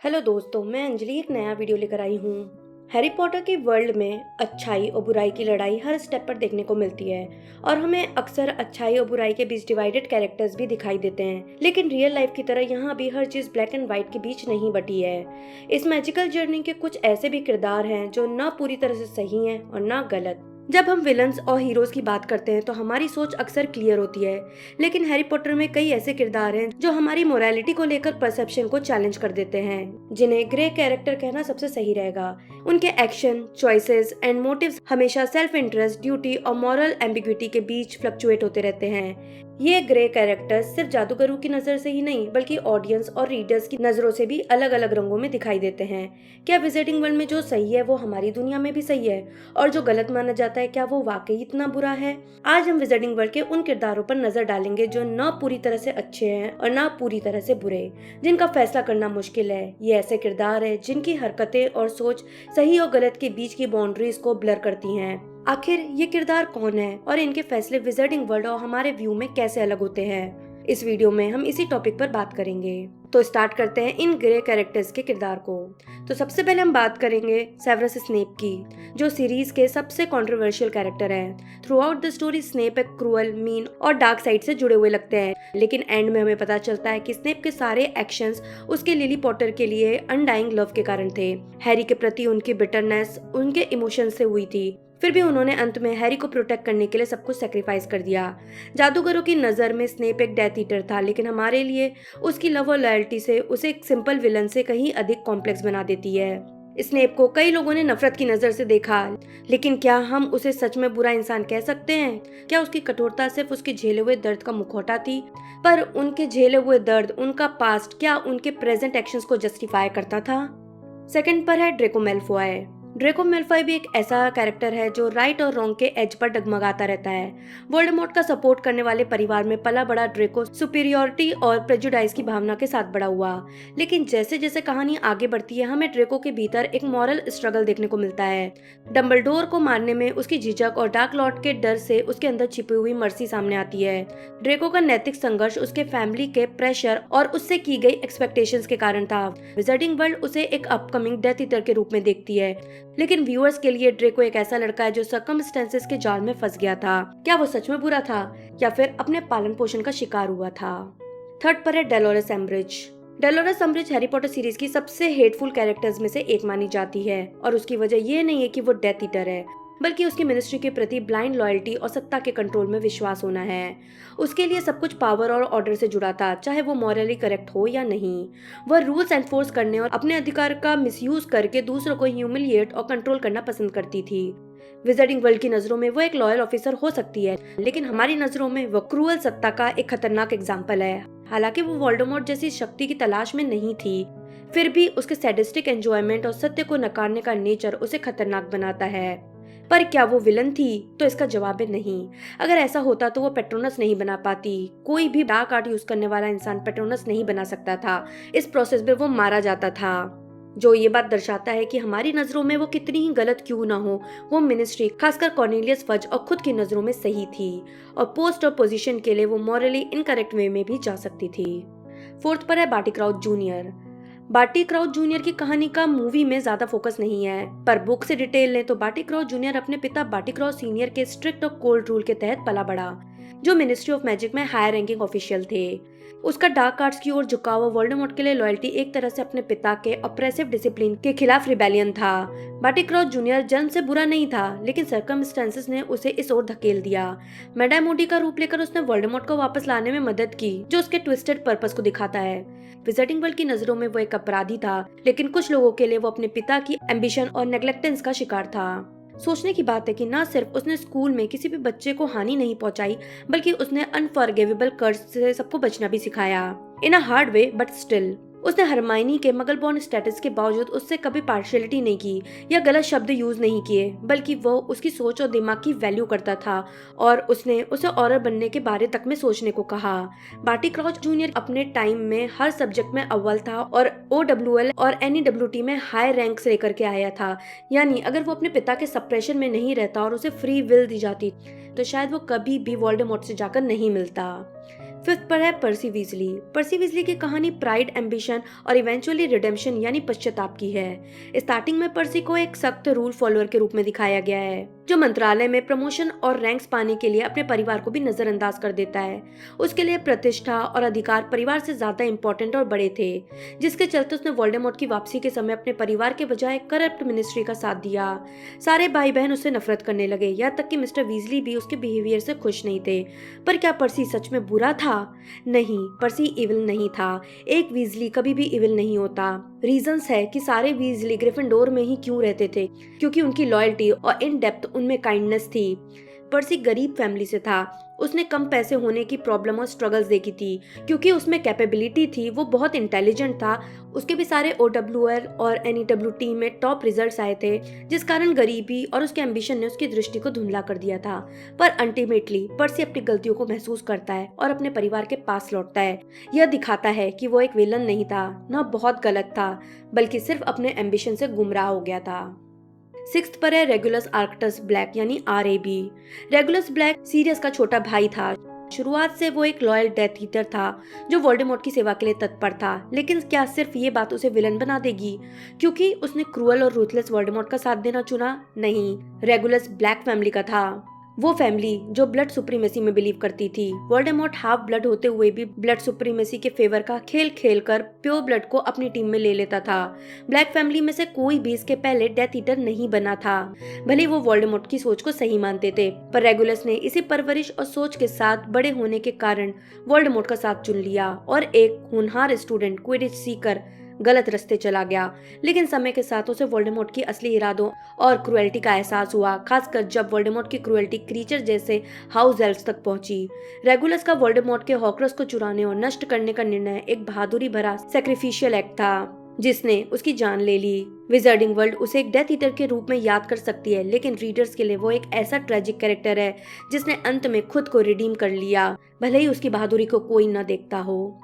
Hello दोस्तों, मैं अंजलि एक नया वीडियो लेकर आई हूँ। हैरी पॉटर की वर्ल्ड में अच्छाई और बुराई की लड़ाई हर स्टेप पर देखने को मिलती है और हमें अक्सर अच्छाई और बुराई के बीच डिवाइडेड कैरेक्टर्स भी दिखाई देते हैं। लेकिन रियल लाइफ की तरह यहाँ भी हर चीज ब्लैक एंड व्हाइट के बीच नहीं बटी है। इस मैजिकल जर्नी के कुछ ऐसे भी किरदार हैं जो न पूरी तरह से सही हैं और न गलत। जब हम विलन्स और हीरोज की बात करते हैं तो हमारी सोच अक्सर क्लियर होती है, लेकिन हैरी पॉटर में कई ऐसे किरदार हैं जो हमारी मोरालिटी को लेकर परसेप्शन को चैलेंज कर देते हैं, जिन्हें ग्रे कैरेक्टर कहना सबसे सही रहेगा। उनके एक्शन, चॉइसेस एंड मोटिव्स हमेशा सेल्फ इंटरेस्ट, ड्यूटी और मॉरल एम्बिग्विटी के बीच फ्लक्चुएट होते रहते हैं। ये ग्रे कैरेक्टर्स सिर्फ जादूगरों की नजर से ही नहीं बल्कि ऑडियंस और रीडर्स की नजरों से भी अलग अलग रंगों में दिखाई देते हैं। क्या विजिटिंग वर्ल्ड में जो सही है वो हमारी दुनिया में भी सही है, और जो गलत माना जाता है क्या वो वाकई इतना बुरा है? आज हम विजिटिंग वर्ल्ड के उन किरदारों पर नजर डालेंगे जो न पूरी तरह से अच्छे हैं और न पूरी तरह से बुरे, जिनका फैसला करना मुश्किल है। ये ऐसे किरदार है जिनकी हरकतें और सोच सही और गलत के बीच की बाउंड्रीज को ब्लर करती हैं। आखिर ये किरदार कौन है और इनके फैसले विजिटिंग वर्ल्ड और हमारे व्यू में कैसे अलग होते हैं? इस वीडियो में हम इसी टॉपिक पर बात करेंगे। तो स्टार्ट करते हैं इन ग्रे कैरेक्टर्स के किरदार को। तो सबसे पहले हम बात करेंगे सेवरस स्नेप की, जो सीरीज के सबसे कंट्रोवर्शियल कैरेक्टर हैं। Throughout the story Snape एक क्रूअल, मीन और डार्क साइड से जुड़े हुए लगते हैं, लेकिन एंड में हमें पता चलता है कि स्नेप के सारे एक्शंस उसके लिली पॉटर के लिए अनडाइंग लव के कारण थे। हैरी के प्रति उनकी बिटरनेस उनके इमोशंस से हुई थी, फिर भी उन्होंने अंत में हैरी को प्रोटेक्ट करने के लिए सब कुछ सेक्रीफाइस कर दिया। जादूगरों की नजर में स्नेप एक डेथ ईटर था, लेकिन हमारे लिए उसकी लव और लॉयल्टी से उसे एक सिंपल विलन से कहीं अधिक कॉम्प्लेक्स बना देती है। स्नेप को कई लोगों ने नफरत की नजर से देखा, लेकिन क्या हम उसे सच में बुरा इंसान कह सकते हैं? क्या उसकी कठोरता सिर्फ उसके झेले हुए दर्द का मुखौटा थी? पर उनके झेले हुए दर्द, उनका पास्ट, क्या उनके प्रेजेंट एक्शंस को जस्टिफाई करता था? सेकंड पर है ड्रेको मैलफॉय। ड्रेको मैलफॉय भी एक ऐसा कैरेक्टर है जो राइट और रॉन्ग के एज पर डगमगाता रहता है। वोल्डेमॉर्ट का सपोर्ट करने वाले परिवार में पला बड़ा ड्रेको सुपीरियोरिटी और प्रेजुडाइज की भावना के साथ बड़ा हुआ, लेकिन जैसे जैसे कहानी आगे बढ़ती है हमें ड्रेको के भीतर एक मॉरल स्ट्रगल देखने को मिलता है। डम्बलडोर को मारने में उसकी झिझक और डार्क लॉर्ड के डर से उसके अंदर छिपी हुई मर्सी सामने आती है। ड्रेको का नैतिक संघर्ष उसके फैमिली के प्रेशर और उससे की गई एक्सपेक्टेशंस के कारण था। विजिटिंग वर्ल्ड उसे एक अपकमिंग डेथ ईटर के रूप में देखती है, लेकिन व्यूअर्स के लिए ड्रेको एक ऐसा लड़का है जो सर्कमस्टेंसेस के जाल में फंस गया था। क्या वो सच में बुरा था या फिर अपने पालन पोषण का शिकार हुआ था? थर्ड पर है डेलोरस एम्ब्रिज। डेलोरस एम्ब्रिज हैरी पॉटर सीरीज की सबसे हेटफुल कैरेक्टर्स में से एक मानी जाती है, और उसकी वजह ये नहीं है कि वो डेथ ईटर है, बल्कि उसकी मिनिस्ट्री के प्रति ब्लाइंड लॉयल्टी और सत्ता के कंट्रोल में विश्वास होना है। उसके लिए सब कुछ पावर और ऑर्डर से जुड़ा था, चाहे वो मॉरली करेक्ट हो या नहीं। वह रूल्स एनफोर्स करने और अपने अधिकार का मिसयूज करके दूसरों को ह्यूमिलिएट और कंट्रोल करना पसंद करती थी। विजिटिंग वर्ल्ड की नजरों में वो एक लॉयल ऑफिसर हो सकती है, लेकिन हमारी नजरों में वो क्रूअल सत्ता का एक खतरनाक एग्जाम्पल है। हालांकि वो वोल्डेमॉर्ट जैसी शक्ति की तलाश में नहीं थी, फिर भी उसके सैडिस्टिक एंजॉयमेंट और सत्य को नकारने का नेचर उसे खतरनाक बनाता है। पर क्या वो विलन थी? तो इसका जवाब है नहीं। अगर ऐसा होता तो वो पेट्रोनस नहीं बना पाती। कोई भी डार्क आर्ट यूज करने वाला इंसान पेट्रोनस नहीं बना सकता था। इस प्रोसेस में वो मारा जाता था, जो ये बात दर्शाता है कि हमारी नजरों में वो कितनी ही गलत क्यों ना हो, वो मिनिस्ट्री, खासकर कॉर्नेलियस फज और खुद की नजरों में सही थी, और पोस्ट और पोजीशन के लिए वो मॉरली इनकरेक्ट वे में भी जा सकती थी। फोर्थ पर है Barty Crouch junior. Barty Crouch junior की कहानी का मूवी में ज्यादा फोकस नहीं है, पर बुक से डिटेल लें तो बार्टी क्राउच जूनियर अपने पिता बार्टी क्राउच सीनियर के स्ट्रिक्ट और कोल्ड रूल के तहत पला बड़ा, जो मिनिस्ट्री ऑफ मैजिक में हायर रैंकिंग ऑफिशियल थे। उसका डार्क आर्ट्स की ओर झुकाव और वोल्डेमॉर्ट के लिए लॉयल्टी एक तरह से अपने पिता के ऑप्रेसिव डिसिप्लिन के खिलाफ रिबेलियन था। बार्टी क्राउच जूनियर जन्म से बुरा नहीं था, लेकिन सर्कमस्टेंसेस ने उसे इस ओर धकेल दिया। मैडम मोडी का रूप लेकर उसने वोल्डेमॉर्ट को वापस लाने में मदद की, जो उसके ट्विस्टेड पर्पस को दिखाता है। विजिटिंग वर्ल्ड की नजरों में वो एक अपराधी था, लेकिन कुछ लोगों के लिए वो अपने पिता की एम्बिशन और नेग्लेक्टेंस का शिकार था। सोचने की बात है कि न सिर्फ उसने स्कूल में किसी भी बच्चे को हानि नहीं पहुंचाई, बल्कि उसने अनफॉरगिवेबल कर्ज से सबको बचना भी सिखाया। In a hard way but still. उसने हरमाइनी के मगल बॉर्न स्टेटस के बावजूद उससे कभी पार्शियलिटी नहीं की या गलत शब्द यूज नहीं किए, बल्कि वो उसकी सोच और दिमाग की वैल्यू करता था, और उसने उसे ऑरर बनने के बारे तक में सोचने को कहा। बार्टी क्राउच जूनियर अपने टाइम में हर सब्जेक्ट में अव्वल था और OWL और NEWT में हाई रैंक्स लेकर के आया था। यानी अगर वो अपने पिता के सप्रेशन में नहीं रहता और उसे फ्री विल दी जाती तो शायद वो कभी भी वोल्डेमॉर्ट से जाकर नहीं मिलता। फिफ्थ पर है पर्सी वीजली। पर्सी वीजली की कहानी प्राइड, एम्बिशन और इवेंचुअली रिडेम्पशन यानी पश्चाताप की है। स्टार्टिंग में पर्सी को एक सख्त रूल फॉलोअर के रूप में दिखाया गया है, जो मंत्रालय में प्रमोशन और रैंक्स पाने के लिए अपने परिवार को भी नजरअंदाज कर देता है। उसके लिए प्रतिष्ठा और अधिकार परिवार से ज्यादा इंपॉर्टेंट और बड़े थे, जिसके चलते उसने वोल्डेमॉर्ट की वापसी के समय अपने परिवार के बजाय करप्ट मिनिस्ट्री का साथ दिया। सारे भाई बहन उससे नफरत करने लगे, यहाँ तक कि मिस्टर वीजली भी उसके बिहेवियर से खुश नहीं थे। पर क्या पर्सी सच में बुरा था? नहीं, पर्सी इविल नहीं था। एक वीजली कभी भी इविल नहीं होता। रीजंस है कि सारे वीजली ग्रिफिंडोर में ही क्यों रहते थे, क्योंकि उनकी लॉयल्टी और इन डेप्थ उनमें काइंडनेस थी। पर्सी गरीब फैमिली से था। उसने कम पैसे होने की प्रॉब्लम और स्ट्रगल्स देखी थी, क्योंकि उसमें कैपेबिलिटी थी, वो बहुत इंटेलिजेंट था। उसके भी सारे OWR और NEWT में टॉप रिजल्ट्स आए थे, जिस कारण गरीबी और उसके एम्बिशन ने उसकी दृष्टि को धुंधला कर दिया था। पर अल्टीमेटली पर्सी अपनी गलतियों को महसूस करता है और अपने परिवार के पास लौटता है। यह दिखाता है कि वो एक विलन नहीं था, न बहुत गलत था, बल्कि सिर्फ अपने एम्बिशन से गुमराह हो गया था। सिक्स्थ पर है रेगुलस आर्क्टस ब्लैक यानी RAB। रेगुलस ब्लैक सीरियस का छोटा भाई था। शुरुआत से वो एक लॉयल डेथ ईटर था, जो वोल्डेमॉर्ट की सेवा के लिए तत्पर था। लेकिन क्या सिर्फ ये बात उसे विलन बना देगी क्योंकि उसने क्रूअल और रूथलेस वोल्डेमॉर्ट का साथ देना चुना? नहीं, रेगुलस ब्लैक फैमिली का था, वो फैमिली जो ब्लड सुप्रीमेसी में बिलीव करती थी। वोल्डेमॉर्ट हाफ ब्लड होते हुए भी ब्लड सुप्रीमेसी के फेवर का खेल खेलकर प्योर ब्लड को अपनी टीम में ले लेता था। ब्लैक फैमिली में से कोई भी इसके पहले डेथ ईटर नहीं बना था, भले वो वोल्डेमॉर्ट की सोच को सही मानते थे। पर रेगुलस ने इसी परवरिश और सोच के साथ बड़े होने के कारण वोल्डेमॉर्ट का साथ चुन लिया और एक होनहार स्टूडेंट क्विडिच सीकर गलत रास्ते चला गया। लेकिन समय के साथ उसे वोल्डेमॉर्ट की असली इरादों और क्रुएल्टी का एहसास हुआ, खासकर जब वोल्डेमॉर्ट की क्रुएल्टी क्रीचर जैसे हाउस एल्व्स तक पहुंची। रेगुलस का वोल्डेमॉर्ट के हॉकरस को चुराने और नष्ट करने का निर्णय एक बहादुरी भरा सैक्रिफिशियल एक्ट था, जिसने उसकी जान ले ली। विजर्डिंग वर्ल्ड उसे एक डेथ ईटर के रूप में याद कर सकती है, लेकिन रीडर्स के लिए वो एक ऐसा ट्रेजिक कैरेक्टर है जिसने अंत में खुद को रिडीम कर लिया, भले ही उसकी बहादुरी को कोई न देखता हो।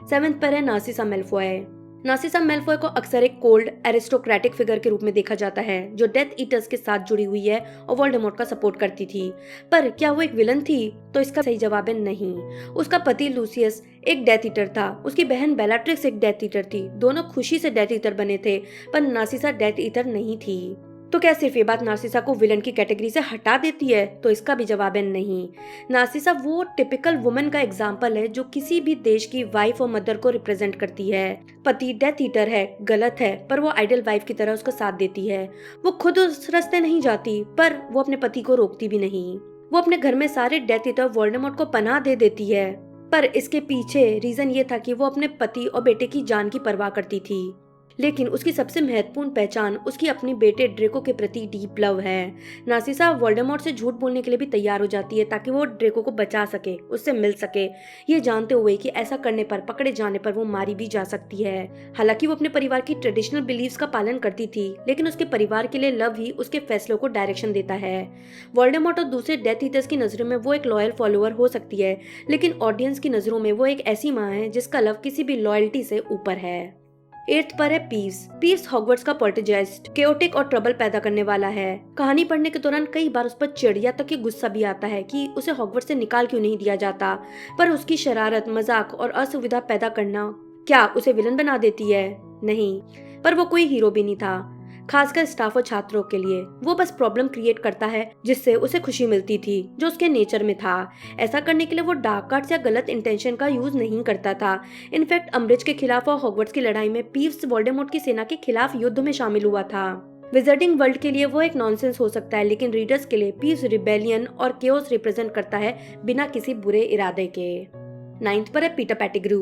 सेवेंथ पर है नार्सिसा मैल्फॉय। नार्सिसा मैल्फॉय को अक्सर एक कोल्ड एरिस्टोक्रेटिक फिगर के रूप में देखा जाता है, जो डेथ ईटर्स के साथ जुड़ी हुई है और वोल्डेमॉर्ट का सपोर्ट करती थी। पर क्या वो एक विलन थी? तो इसका सही जवाब है नहीं। उसका पति लूसियस एक डेथ ईटर था, उसकी बहन बेलाट्रिक्स एक डेथ ईटर थी। दोनों खुशी से डेथ ईटर बने थे, पर नार्सिसा डेथ ईटर नहीं थी। तो क्या सिर्फ ये बात नार्सिसा को विलन की कैटेगरी से हटा देती है? तो इसका भी जवाब है नहीं। नार्सिसा वो टिपिकल वुमन का एग्जाम्पल है जो किसी भी देश की वाइफ और मदर को रिप्रेजेंट करती है। पति डेथ ईटर है, गलत है, पर वो आइडल वाइफ की तरह उसका साथ देती है। वो खुद उस रास्ते नहीं जाती, पर वो अपने पति को रोकती भी नहीं। वो अपने घर में सारे डेथ ईटर वोल्डेमॉर्ट को पनाह दे देती है, पर इसके पीछे रीजन ये था कि वो अपने पति और बेटे की जान की परवाह करती थी। लेकिन उसकी सबसे महत्वपूर्ण पहचान उसकी अपनी बेटे ड्रेको के प्रति डीप लव है। नार्सिसा वोल्डेमॉर्ट से झूठ बोलने के लिए भी तैयार हो जाती है ताकि वो ड्रेको को बचा सके, उससे मिल सके, ये जानते हुए कि ऐसा करने पर, पकड़े जाने पर वो मारी भी जा सकती है। हालांकि वो अपने परिवार की ट्रेडिशनल बिलीव्स का पालन करती थी, लेकिन उसके परिवार के लिए लव ही उसके फैसलों को डायरेक्शन देता है। वोल्डेमॉर्ट और दूसरे डेथ ईटर्स की नजरों में वो एक लॉयल फॉलोअर हो सकती है, लेकिन ऑडियंस की नजरों में वो एक ऐसी माँ है जिसका लव किसी भी लॉयल्टी से ऊपर है। एट्थ पर है पीव्स। पीव्स हॉगवर्ट्स का पोल्टरजाइस्ट, केओटिक और ट्रबल पैदा करने वाला है। कहानी पढ़ने के दौरान कई बार उस पर चिढ़ तक कि गुस्सा भी आता है कि उसे हॉगवर्ट्स से निकाल क्यों नहीं दिया जाता। पर उसकी शरारत, मजाक और असुविधा पैदा करना क्या उसे विलन बना देती है? नहीं, पर वो कोई हीरो भी नहीं था, खासकर स्टाफ और छात्रों के लिए। वो बस प्रॉब्लम क्रिएट करता है जिससे उसे खुशी मिलती थी, जो उसके नेचर में था। ऐसा करने के लिए वो डार्क आर्ट्स या गलत इंटेंशन का यूज नहीं करता था। इनफैक्ट अम्ब्रिज के खिलाफ और हॉगवर्ट्स की लड़ाई में पीव्स वोल्डेमॉर्ट की सेना के खिलाफ युद्ध में शामिल हुआ था। विजर्डिंग वर्ल्ड के लिए वो एक नॉनसेंस हो सकता है, लेकिन रीडर्स के लिए पीव्स रिबेलियन और केओस रिप्रेजेंट करता है, बिना किसी बुरे इरादे के। नाइन्थ पर है पीटर पेटिग्रू।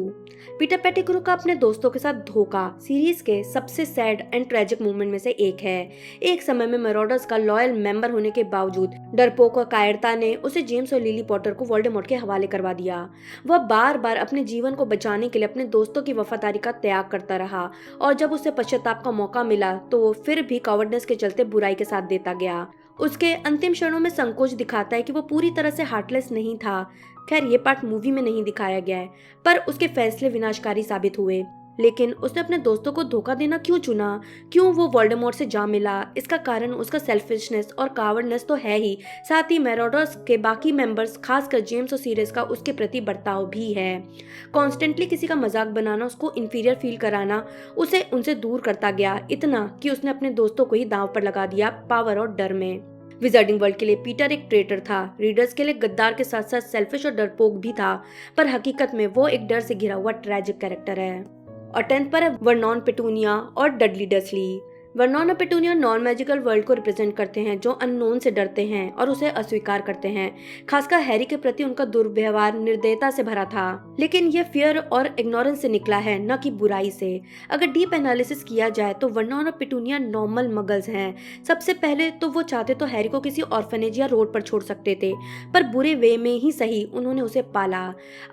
पीटर पेटिग्रू का अपने दोस्तों के साथ धोखा सीरीज के सबसे सैड एंड ट्रेजिक मोमेंट में से एक है। एक समय में मैरोडर्स का लॉयल मेंबर होने के बावजूद डरपोक और कायरता ने उसे जेम्स और लिली पॉटर को वोल्डेमॉर्ट के हवाले करवा दिया। वह बार बार अपने जीवन को बचाने के लिए अपने दोस्तों की वफादारी का त्याग करता रहा, और जब उसे पश्चाताप का मौका मिला तो वो फिर भी कॉवर्डनेस के चलते बुराई के साथ देता गया। उसके अंतिम क्षणों में संकोच दिखाता है कि वो पूरी तरह से हार्टलेस नहीं था। खैर, ये पार्ट मूवी में नहीं दिखाया गया है, पर उसके फैसले विनाशकारी साबित हुए। लेकिन उसने अपने दोस्तों को धोखा देना क्यों चुना? क्यों वो वोल्डेमॉर्ट से जा मिला? इसका कारण उसका सेल्फिशनेस और कावर्डनेस तो है ही, साथ ही मैराडोर्स के बाकी मेंबर्स खासकर जेम्स और सीरियस का उसके प्रति बर्ताव भी है। कॉन्स्टेंटली किसी का मजाक बनाना, उसको इंफीरियर फील कराना उसे उनसे दूर करता गया, इतना कि उसने अपने दोस्तों को ही दांव पर लगा दिया पावर और डर में। विजार्डिंग वर्ल्ड के लिए पीटर एक ट्रेटर था, रीडर्स के लिए गद्दार के साथ साथ सेल्फिश और डरपोक भी था, पर हकीकत में वो एक डर से घिरा हुआ ट्रैजिक कैरेक्टर है। और 10th पर है वर्नॉन पेटूनिया और डडली डर्सली। वर्नॉन और पेटूनिया नॉन मैजिकल वर्ल्ड को रिप्रेजेंट करते हैं, जो अननोन से डरते हैं और उसे अस्वीकार करते हैं। खासकर हैरी के प्रति उनका दुर्व्यवहार निर्दयता से भरा था, लेकिन ये फियर और इग्नोरेंस से निकला है, न कि बुराई से। अगर डीप एनालिसिस किया जाए तो वर्नॉन और पेटूनिया नॉर्मल मगल्स हैं। सबसे पहले तो वो चाहते तो हैरी को किसी ऑर्फनेज या रोड पर छोड़ सकते थे, पर बुरे वे में ही सही उन्होंने उसे पाला।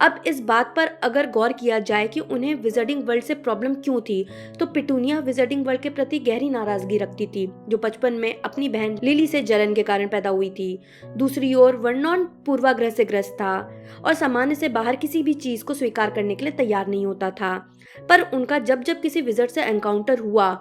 अब इस बात पर अगर गौर किया जाए कि उन्हें विजार्डिंग वर्ल्ड से प्रॉब्लम क्यों थी, तो पेटूनिया विजार्डिंग वर्ल्ड के प्रति गहरी नाराजगी रखती थी, जो बचपन में अपनी बहन लिली से जलन के कारण पैदा हुई थी। दूसरी ओर वर्नॉन पूर्वाग्रह से ग्रस्त था और सामान्य से बाहर किसी भी चीज को स्वीकार करने के लिए तैयार नहीं होता था। पर उनका जब जब किसी विज़र्ड से एनकाउंटर हुआ,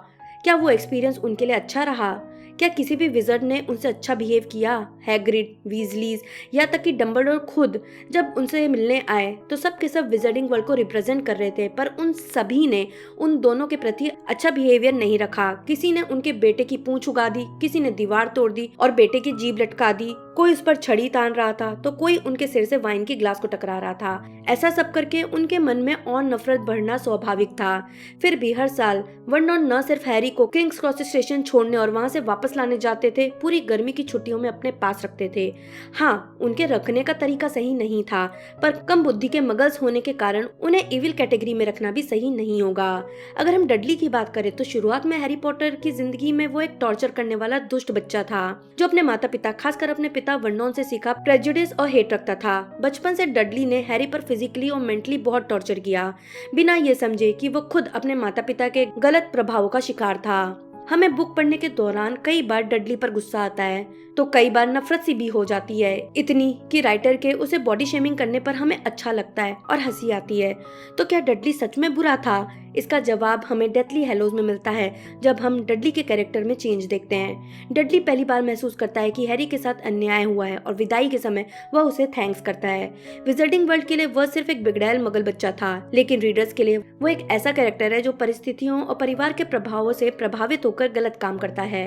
क्या वो एक्सपीरियंस उनके लिए अच्छा रहा? क्या किसी भी विज़र्ड ने उनसे अच्छा बिहेव किया? हैग्रिड, वीजलीज, या तक कि डंबलडोर खुद जब उनसे मिलने आए तो सब के सब विजार्डिंग वर्ल्ड को रिप्रेजेंट कर रहे थे, पर उन सभी ने उन दोनों के प्रति अच्छा बिहेवियर नहीं रखा। किसी ने उनके बेटे की पूंछ उगा दी, किसी ने दीवार तोड़ दी और बेटे की जीभ लटका दी, कोई उस पर छड़ी तान रहा था तो कोई उनके सिर से वाइन के ग्लास को टकरा रहा था। ऐसा सब करके उनके मन में और नफरत बढ़ना स्वाभाविक था। फिर भी हर साल वर्नॉन न सिर्फ हैरी को किंग्स क्रॉस स्टेशन छोड़ने और वहां से वापस लाने जाते थे, पूरी गर्मी की छुट्टियों में अपने पास रखते थे। हाँ, उनके रखने का तरीका सही नहीं था, पर कम बुद्धि के मगल्स होने के कारण उन्हें इविल कैटेगरी में रखना भी सही नहीं होगा। अगर हम डडली की बात करें तो शुरुआत में हैरी पॉटर की जिंदगी में वो एक टॉर्चर करने वाला दुष्ट बच्चा था, जो अपने माता पिता, खासकर अपने पिता वर्नॉन से सीखा प्रेजुडिस और हेट रखता था। बचपन से डडली ने हैरी पर फिजिकली और मेंटली बहुत टॉर्चर किया, बिना ये समझे कि वो खुद अपने माता पिता के गलत प्रभावों का शिकार था। हमें बुक पढ़ने के दौरान कई बार डडली पर गुस्सा आता है, तो कई बार नफरत सी भी हो जाती है, इतनी कि राइटर के उसे बॉडी शेमिंग करने पर हमें अच्छा लगता है और हंसी आती है। तो क्या डडली सच में बुरा था? इसका जवाब हमें डेथली हैलोज में मिलता है, जब हम डडली के कैरेक्टर में चेंज देखते हैं। डडली पहली बार महसूस करता है कि हैरी के साथ अन्याय हुआ है और विदाई के समय वह उसे थैंक्स करता है। विजार्डिंग वर्ल्ड के लिए वह सिर्फ एक बिगड़ैल मगल बच्चा था, लेकिन रीडर्स के लिए वो एक ऐसा कैरेक्टर है जो परिस्थितियों और परिवार के प्रभावों से प्रभावित होकर गलत काम करता है,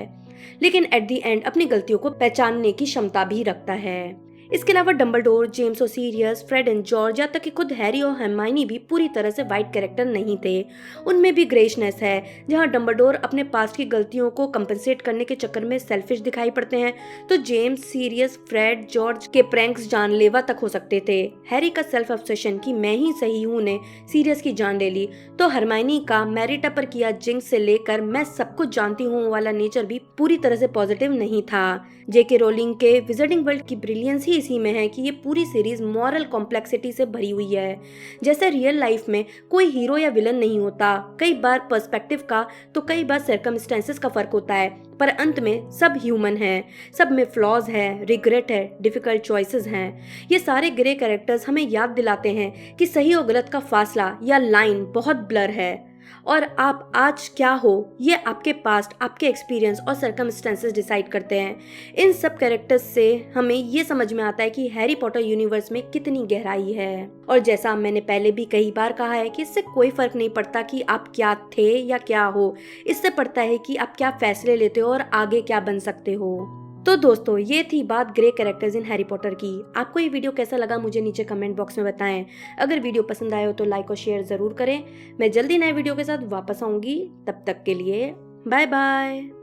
लेकिन एट द एंड अपनी गलतियों को पहचानने की क्षमता भी रखता है। इसके अलावा डंबलडोर, जेम्स और सीरियस, फ्रेड एंड जॉर्ज, या तक कि खुद हैरी और हरमाइनी भी पूरी तरह से वाइट कैरेक्टर नहीं थे। उनमें भी ग्रेशनेस है। जहां डंबलडोर अपने पास्ट की गलतियों को कंपनसेट करने के चक्कर में सेल्फिश दिखाई पड़ते हैं, तो जेम्स, सीरियस, फ्रेड, जॉर्ज के प्रैंक्स जानलेवा तक हो सकते थे। हैरी का सेल्फ ऑब्सेशन कि मैं ही सही हूँ ने सीरियस की जान ले ली, तो हरमाइनी का मैरिटा पर किया जिंक्स से लेकर मैं सब कुछ जानती हूँ वाला नेचर भी पूरी तरह से पॉजिटिव नहीं था। जेके रोलिंग के विजार्डिंग वर्ल्ड की ब्रिलियंस ही इसी में है कि ये पूरी सीरीज मॉरल कॉम्प्लेक्सिटी से भरी हुई है। जैसे रियल लाइफ में कोई हीरो या विलन नहीं होता, कई बार पर्सपेक्टिव का तो कई बार सर्कमस्टेंसेस का फर्क होता है, पर अंत में सब ह्यूमन है, सब में फ्लॉज है, रिग्रेट है, डिफिकल्ट चॉइसेस हैं। ये सारे ग्रे कैरेक्टर्स हमें याद दिलाते हैं कि सही और गलत का फासला या लाइन बहुत ब्लर है, और आप आज क्या हो ये आपके पास्ट, आपके एक्सपीरियंस और सर्कमस्टेंसेस डिसाइड करते हैं। इन सब कैरेक्टर्स से हमें ये समझ में आता है कि हैरी पॉटर यूनिवर्स में कितनी गहराई है। और जैसा मैंने पहले भी कई बार कहा है कि इससे कोई फर्क नहीं पड़ता कि आप क्या थे या क्या हो, इससे पड़ता है कि आप क्या फैसले लेते हो और आगे क्या बन सकते हो। तो दोस्तों, ये थी बात grey characters in Harry Potter की। आपको ये वीडियो कैसा लगा मुझे नीचे कमेंट बॉक्स में बताएं। अगर वीडियो पसंद आए हो तो लाइक और शेयर जरूर करें। मैं जल्दी नए वीडियो के साथ वापस आऊंगी, तब तक के लिए बाय बाय।